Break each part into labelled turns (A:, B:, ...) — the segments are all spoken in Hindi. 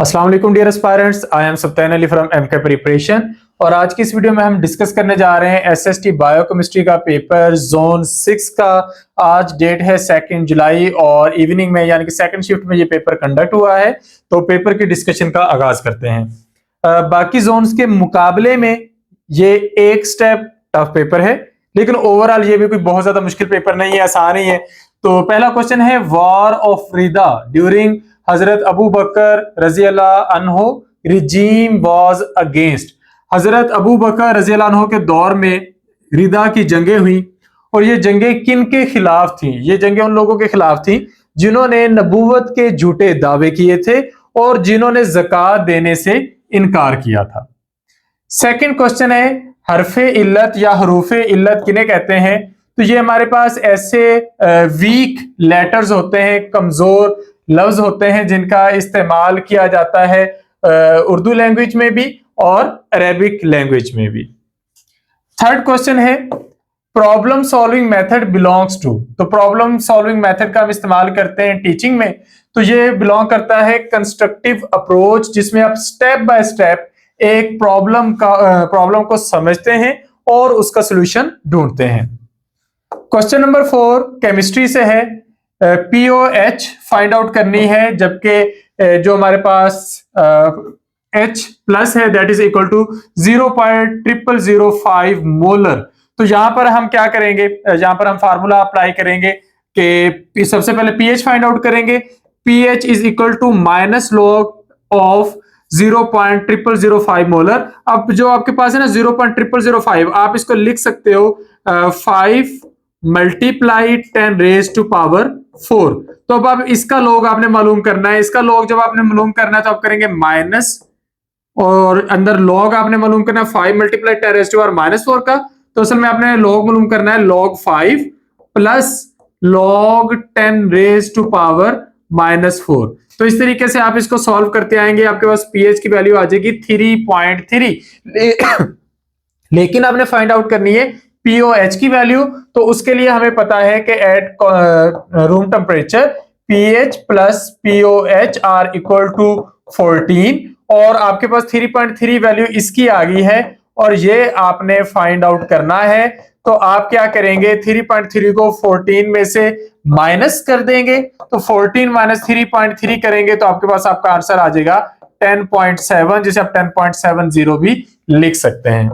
A: अस्सलाम वालेकुम dear aspirants, I am Sabtan Ali from MK preparation. और आज की इस वीडियो में हम डिस्कस करने जा रहे हैं एसएसटी बायोकेमिस्ट्री का पेपर जोन 6 का। आज डेट है 2 जुलाई और इवनिंग में यानी कि सेकंड शिफ्ट में ये पेपर कंडक्ट हुआ है। तो पेपर की डिस्कशन का आगाज करते हैं। बाकी जोन्स के मुकाबले में ये एक स्टेप टफ पेपर है, लेकिन ओवरऑल ये भी कोई बहुत ज्यादा मुश्किल पेपर नहीं है, आसान ही है। तो पहला क्वेश्चन है, वॉर ऑफ रिदा ड्यूरिंग हजरत अबू बकर रजी अल्लाह अन्हो रिजीम वाज अगेंस्ट। हजरत अबू बकर रजी अल्लाह अन्हो के दौर में रिदा की जंगें हुई और ये जंगें किन के खिलाफ थी? ये जंगें उन लोगों के खिलाफ थी जिन्होंने नबूवत के झूठे दावे किए थे और जिन्होंने ज़कात देने से इनकार किया था। सेकंड क्वेश्चन है, हरफे इल्लत या हरूफे इल्लत किन्हें कहते हैं? तो ये हमारे पास ऐसे वीक लेटर्स होते हैं, कमजोर लफ्ज होते हैं जिनका इस्तेमाल किया जाता है उर्दू लैंग्वेज में भी और अरेबिक लैंग्वेज में भी। थर्ड क्वेश्चन है, problem solving method belongs to. तो प्रॉब्लम सॉल्विंग मेथड का हम इस्तेमाल करते हैं टीचिंग में, तो ये बिलोंग करता है कंस्ट्रक्टिव अप्रोच, जिसमें आप स्टेप बाय स्टेप एक प्रॉब्लम को समझते हैं और उसका सोल्यूशन ढूंढते हैं। क्वेश्चन नंबर 4 केमिस्ट्री से है, पीओएच फाइंड आउट करनी है, जबकि जो हमारे पास H प्लस है that is equal to 0.0005 molar. तो यहां पर हम क्या करेंगे, यहां पर हम फार्मूला अप्लाई करेंगे कि सबसे पहले पीएच फाइंड आउट करेंगे। PH is equal to minus log of 0.0005 molar. अब जो आपके पास है ना 0.0005, आप इसको लिख सकते हो 5 मल्टीप्लाई 10 रेज टू पावर 4। तो अब इसका लॉग आपने मालूम करना है। इसका लॉग जब आपने मालूम करना है तो आप करेंगे माइनस और अंदर लॉग आपने मालूम करना है 5 मल्टीप्लाई 10 रेज टू पावर -4 का। तो असल में आपने लॉग मालूम करना है log 5 plus log 10 raise to power -4। तो इस तरीके से आप इसको सॉल्व करते आएंगे, आपके पास पीएच की वैल्यू आ जाएगी 3.3। लेकिन आपने फाइंड आउट करनी है पीओएच की वैल्यू। तो उसके लिए हमें पता है कि at room temperature pH plus pOH are equal to 14 और आपके पास 3.3 वैल्यू इसकी आ गई है और ये आपने फाइंड आउट करना है। तो आप क्या करेंगे, 3.3 को 14 में से माइनस कर देंगे। तो 14 माइनस 3.3 करेंगे तो आपके पास आपका आंसर आ जाएगा 10.7, जिसे आप 10.70 भी लिख सकते हैं।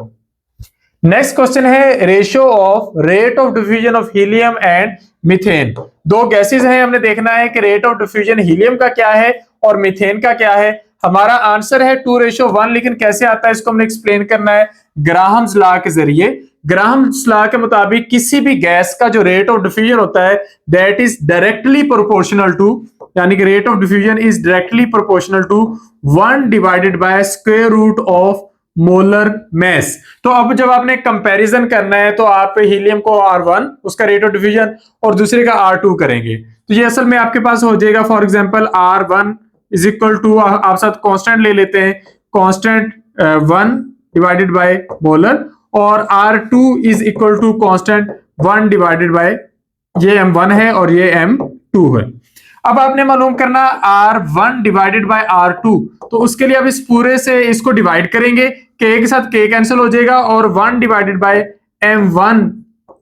A: नेक्स्ट क्वेश्चन है, ratio of rate of diffusion of helium and methane. दो गैसेस हैं, हमने देखना है कि रेट ऑफ डिफ्यूजन हीलियम का क्या है और मीथेन का क्या है। हमारा आंसर है 2:1, लेकिन कैसे आता है इसको हमने एक्सप्लेन करना है ग्राहम्स लॉ के जरिए। ग्राहम्स लॉ के मुताबिक किसी भी गैस का जो रेट ऑफ डिफ्यूजन होता है that is directly proportional to, यानी कि rate of diffusion is directly proportional to 1 divided by square root of molar mass. तो अब जब आपने कंपैरिजन करना है तो आप हीलियम को R1 उसका रेट ऑफ डिफ्यूजन और दूसरे का R2 करेंगे। तो ये असल में आपके पास हो जाएगा, for example R1 is equal to, आप साथ कांस्टेंट ले लेते हैं, कांस्टेंट 1 डिवाइडेड बाय मोलर और R2 is equal to constant 1 divided by, ये M1 है और ये M2 है। अब आपने मालूम करना R1 डिवाइडेड बाय R2, तो उसके लिए अब इस पूरे से इसको डिवाइड करेंगे, K के साथ K कैंसिल हो जाएगा और 1 डिवाइडेड बाय M1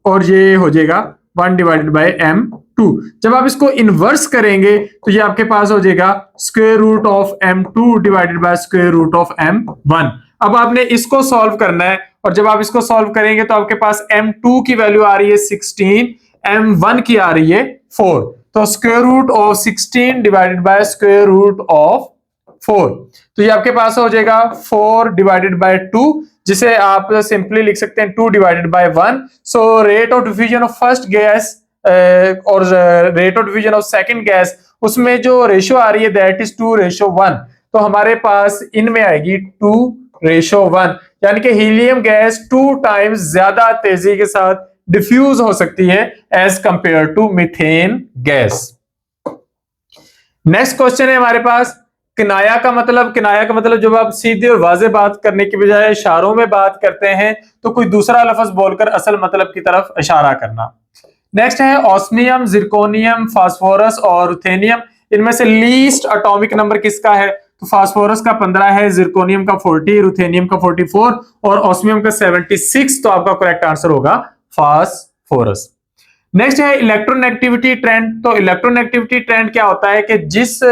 A: और ये हो जाएगा 1 डिवाइडेड बाय M2। जब आप इसको इनवर्स करेंगे तो ये आपके पास हो जाएगा square root of M2 divided by square root of M1। अब आपने इसको सॉल्व करना है और जब आप इसको सॉल्व करेंगे तो आपके पास M2 की वैल्यू आ रही है 16, M1 की आ रही है 4। तो square root of 16 divided by square root of 4, तो ये आपके पास हो जाएगा 4 डिवाइडेड बाय 2, जिसे आप सिंपली लिख सकते हैं 2 divided by 1। So rate of diffusion of first gas और rate of diffusion of second gas, उसमें जो रेशियो आ रही है दैट इज 2:1। तो हमारे पास इनमें आएगी 2:1, यानी कि हीलियम गैस 2 टाइम्स ज्यादा तेजी के साथ डिफ्यूज हो सकती है as compare to methane gas. Next question है हमारे पास, किनाया का मतलब। किनाया का मतलब जब आप सीधी और वाज़ेह बात करने की बजाय इशारों में बात करते हैं तो कोई दूसरा लफ्ज बोलकर असल मतलब की तरफ इशारा करना। नेक्स्ट है ऑस्मियम, जिरकोनियम, फास्फोरस और रुथेनियम। इनमें से लीस्ट एटॉमिक नंबर किसका है? तो फास्फोरस का 15 है, जिरकोनियम का 40, रुथेनियम का 44 और ऑस्मियम का 76। तो आपका करेक्ट आंसर होगा फास्फोरस। नेक्स्ट है इलेक्ट्रोनेगेटिविटी ट्रेंड। तो इलेक्ट्रोनेगेटिविटी ट्रेंड क्या होता है कि जिस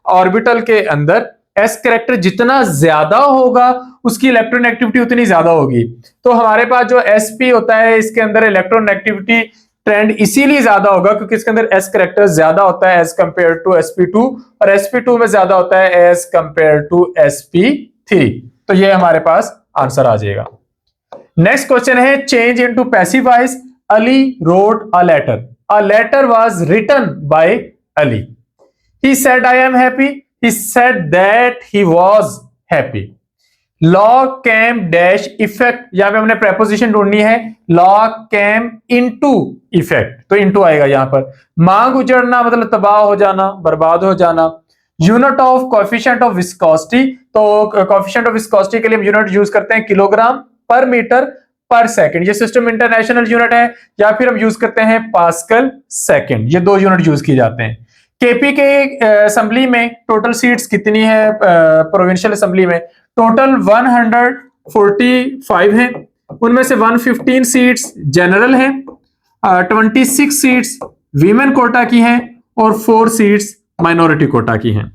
A: ऑर्बिटल के अंदर एस कैरेक्टर जितना ज्यादा होगा उसकी इलेक्ट्रोनेगेटिविटी उतनी ज्यादा होगी। तो हमारे पास जो sp होता है इसके अंदर इलेक्ट्रोनेगेटिविटी ट्रेंड इसीलिए ज्यादा होगा क्योंकि इसके अंदर एस कैरेक्टर ज्यादा होता है एज कंपेयर टू sp2 और sp2 में ज्यादा होता है एज कंपेयर टू sp3। तो ये हमारे पास आंसर आ जाएगा। नेक्स्ट क्वेश्चन है change into passive voice. Ali wrote a letter. A letter was written by Ali. He said I am happy. He said that he was happy. Law came dash effect। यहां पे हमने preposition ढूंढनी है। Law came into effect, तो into आएगा यहां पर। मांग उजड़ना मतलब तबाह हो जाना, बर्बाद हो जाना। Unit of coefficient of viscosity. तो कोएफिशिएंट ऑफ विस्कोसिटी के लिए हम यूनिट यूज करते हैं किलोग्राम पर मीटर पर सेकंड। ये सिस्टम इंटरनेशनल यूनिट है, या फिर हम यूज करते हैं पास्कल सेकंड। ये दो यूनिट यूज किए जाते हैं। केपी के असेंबली में टोटल सीट्स कितनी है? प्रोविंशियल असेंबली में टोटल 145 हैं। उनमें से 115 सीट्स जनरल हैं, 26 सीट्स वीमेन कोटा की हैं और 4 सीट्स माइनॉरिटी कोटा की हैं।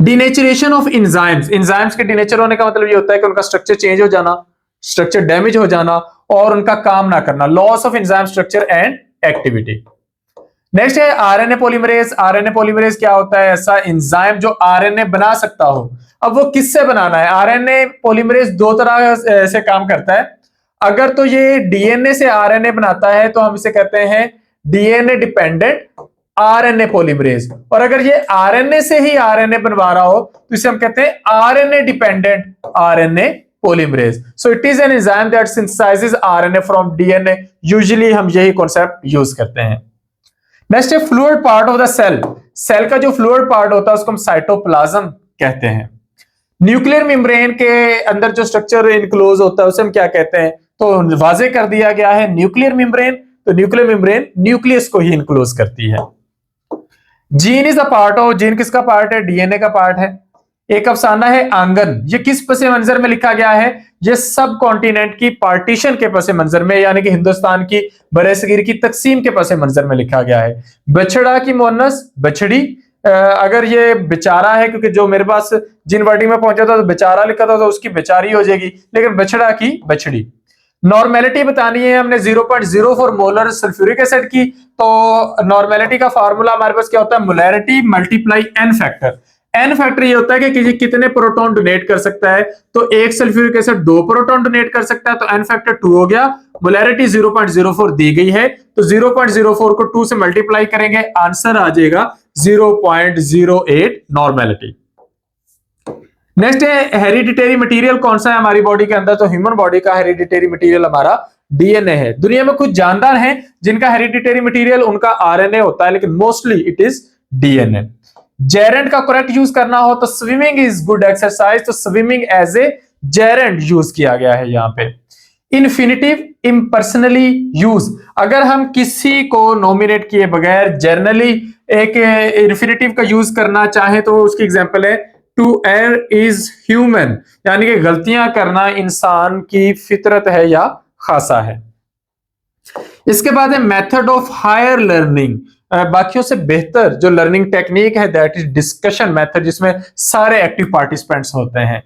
A: डिनेचरेशन ऑफ एंजाइम्स। एंजाइम्स के डिनेचर होने का मतलब ये होता है कि उनका स्ट्रक्चर चेंज हो जाना, स्ट्रक्चर डैमेज हो जाना और उनका काम ना करना। Loss of enzyme structure and activity. Next है आरएनए पॉलीमरेज। आरएनए पॉलीमरेज क्या होता है? ऐसा एंजाइम जो आरएनए बना सकता हो। अब वो किससे बनाना है? आरएनए पॉलीमरेज दो तरह से काम करता है। अगर तो ये डीएनए से आरएनए बनाता है तो हम इसे कहते हैं डीएनए डिपेंडेंट आरएनए पॉलीमरेज, और अगर ये आरएनए से ही आरएनए बनवा रहा हो तो इसे हम कहते हैं RNA dependent RNA polymerase. So it is an enzyme that synthesises RNA from DNA. Usually हम यही कॉन्सेप्ट यूज करते हैं। नेक्स्ट है fluid part of the cell. Cell का जो फ्लूइड पार्ट होता है उसको हम साइटोप्लाज्म कहते हैं। न्यूक्लियर मेम्ब्रेन के अंदर जो स्ट्रक्चर इनक्लोज होता है उसे हम क्या कहते हैं? तो वाजे कर दिया गया है न्यूक्लियर मेम्ब्रेन। तो न्यूक्लियर मेम्ब्रेन न्यूक्लियस को ही इनक्लोज करती है। Gene is a part of. Gene किसका पार्ट है? डीएनए का पार्ट है। एक अफसाना है आंगन। ये किस पसे मंजर में लिखा गया है? ये सब कॉन्टिनेंट की पार्टीशन के पसे मंजर में, यानी कि हिंदुस्तान की बरेसगीर की तकसीम के पसे मंजर में लिखा गया है। बछड़ा की मोनस बछड़ी। अगर ये बेचारा है, क्योंकि जो मेरे पास जिन वर्डिंग में पहुंचा था तो बेचारा लिखा था तो उसकी बेचारी हो जाएगी, लेकिन बछड़ा की बछड़ी। नॉर्मेलिटी बतानी है हमने 0.04 मोलर सल्फ्यूरिक एसिड की। तो नॉर्मेलिटी का फार्मूला हमारे पास क्या होता है? Molarity multiply N factor. N factor ये होता है कि कितने प्रोटॉन डोनेट कर सकता है। तो एक सल्फ्यूरिक एसिड 2 प्रोटॉन डोनेट कर सकता है, तो एन फैक्टर 2 हो गया। मोलैरिटी 0.04 दी गई है, तो 0.04 को 2 से मल्टीप्लाई करेंगे, आंसर आ जाएगा 0.08 नॉर्मेलिटी। नेक्स्ट है हेरिडिटरी मटेरियल कौन सा है हमारी बॉडी के अंदर? तो ह्यूमन बॉडी का हेरिडिटरी मटेरियल हमारा डीएनए है। दुनिया में कुछ जानदार हैं जिनका हेरिडिटरी मटेरियल उनका आरएनए होता है, लेकिन mostly it is DNA. Gerund का करेक्ट यूज करना हो तो स्विमिंग इज गुड एक्सरसाइज। तो swimming as a gerund use किया गया है यहां पे। Infinitive impersonally use. अगर हम किसी को नॉमिनेट किए बगैर जर्नली एक इन्फिनिटिव का यूज करना चाहें तो उसकी एग्जांपल है टू एयर इज ह्यूमन, यानी कि गलतियां करना इंसान की फितरत है या खासा है। इसके बाद है मेथड ऑफ हायर लर्निंग। बाकियों से बेहतर जो लर्निंग टेक्निक है दैट इज डिस्कशन मेथड, जिसमें सारे एक्टिव पार्टिसिपेंट्स होते हैं।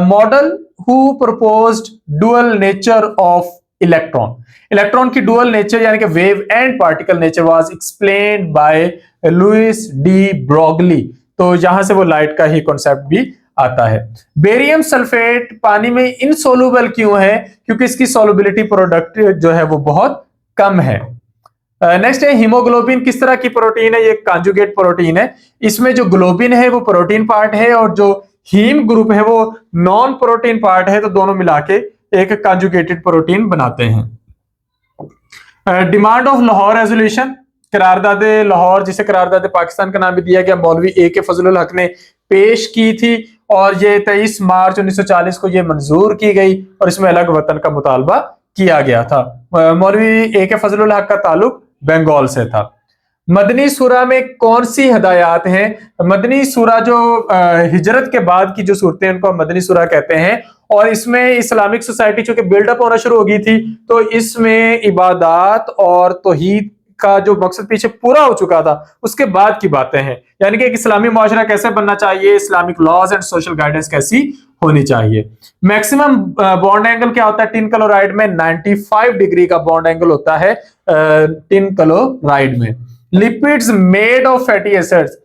A: Model who proposed dual nature of electron. Electron की डुअल नेचर यानी कि wave and particle nature was explained by Louis de Broglie. तो यहां से वो लाइट का ही कॉन्सेप्ट भी आता है। बेरियम सल्फेट पानी में इनसोल्यूबल क्यों है? क्योंकि इसकी सोलुबिलिटी प्रोडक्ट जो है वो बहुत कम है। नेक्स्ट है हीमोग्लोबिन किस तरह की प्रोटीन है? ये कांजुगेट प्रोटीन है। इसमें जो ग्लोबिन है वो प्रोटीन पार्ट है और जो हीम ग्रुप है वो नॉन प्रोटीन पार्ट है, तो दोनों मिला के एक कांजुगेटेड प्रोटीन बनाते हैं। Demand of Lahore resolution. करारदाद लाहौर, जिसे करारदाद पाकिस्तान का नाम भी दिया गया, मौलवी ए के फजलुल हक ने पेश की थी और ये 23 मार्च 1940 को ये मंजूर की गई और इसमें अलग वतन का मुतालबा किया गया था। मौलवी ए के फजलुल हक का ताल्लुक बंगाल से था। मदनी सूरा में कौन सी हदायत हैं? मदनी सूरा जो हिजरत के बाद की जो सूरतें हैं उनको हम मदनी सूरा कहते हैं, और इसमें इस्लामिक सोसाइटी चूंकि बिल्डअप होना शुरू हो गई थी, तो इसमें इबादत और तौहीद का जो मकसद पीछे पूरा हो चुका था उसके बाद की बातें हैं। यानी कि एक इस्लामी मुआशरा कैसे बनना चाहिए, Islamic laws and social guidance कैसी होनी चाहिए। मैक्सिमम बॉन्ड एंगल क्या होता है टिन क्लोराइड में? 95 डिग्री का बॉन्ड एंगल होता है टिन क्लोराइड में। Lipids made of fatty acids,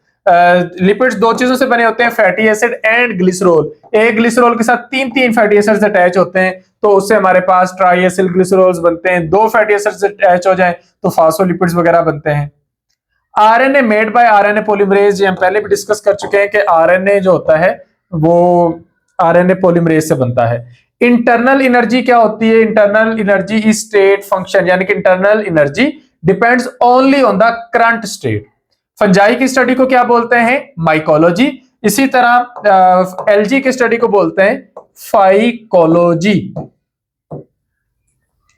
A: lipids दो चीजों से बने होते हैं, फैटी एसिड एंड ग्लिसरॉल। एक ग्लिसरॉल के साथ तीन तीन फैटी एसिड्स अटैच होते हैं, तो उससे हमारे पास ट्राई एसिल ग्लिसरॉल्स बनते हैं। दो फैटी एसिड्स अटैच हो जाएं तो फास्फोलिपिड्स वगैरह बनते हैं। RNA made by RNA polymerase, ये हम पहले भी डिस्कस कर चुके हैं कि आरएनए जो होता है वो आरएनए पॉलीमरेज से बनता है। इंटरनल एनर्जी क्या होती है? Internal energy is state function, यानी कि internal energy depends only on the current state. Fungi की स्टडी को क्या बोलते हैं? माइकोलॉजी। इसी तरह एलजी की स्टडी को बोलते हैं फाइकोलॉजी।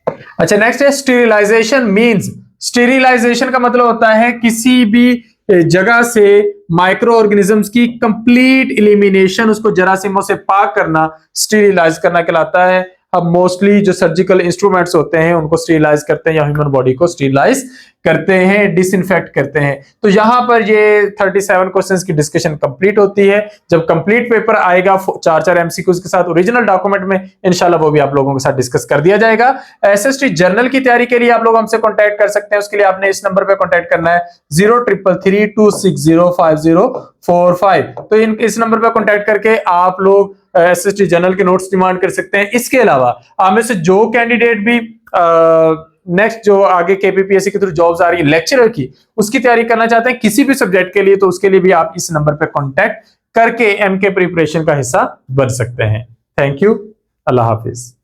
A: अच्छा, नेक्स्ट है स्टेरिलाइजेशन मींस। स्टेरिलाइजेशन का मतलब होता है किसी भी जगह से माइक्रो ऑर्गेनिजम्स की कंप्लीट एलिमिनेशन, उसको जरासीमों से पाक करना, स्टेरिलाइज करना कहलाता है। अब मोस्टली जो सर्जिकल इंस्ट्रूमेंट्स होते हैं उनको स्टेरिलाइज करते हैं या ह्यूमन बॉडी को स्टेरिलाइज करते हैं, डिसइंफेक्ट करते हैं। तो यहां पर ये 37 क्वेश्चंस की डिस्कशन कंप्लीट होती है। जब कंप्लीट पेपर आएगा 4-4 एमसीक्यूज के साथ ओरिजिनल डॉक्यूमेंट में, इंशाल्लाह वो भी आप लोगों के साथ डिस्कस कर दिया जाएगा। एसएसटी जर्नल की तैयारी के लिए आप लोग हमसे कांटेक्ट कर सकते हैं। उसके लिए आपने इस नंबर पे कांटेक्ट करना है 0333260545। तो इस नंबर पे कांटेक्ट करके आप लोग एसएसटी जर्नल के नोट्स डिमांड कर सकते हैं। इसके अलावा आप में से जो कैंडिडेट भी नेक्स्ट जो आगे केपीपीएससी के थ्रू जॉब्स आ रही है लेक्चरर की, उसकी तैयारी करना चाहते हैं किसी भी सब्जेक्ट के लिए, तो उसके लिए भी आप इस नंबर पे कांटेक्ट करके एमके प्रिपरेशन का हिस्सा बन सकते हैं। Thank you, Allah Hafiz.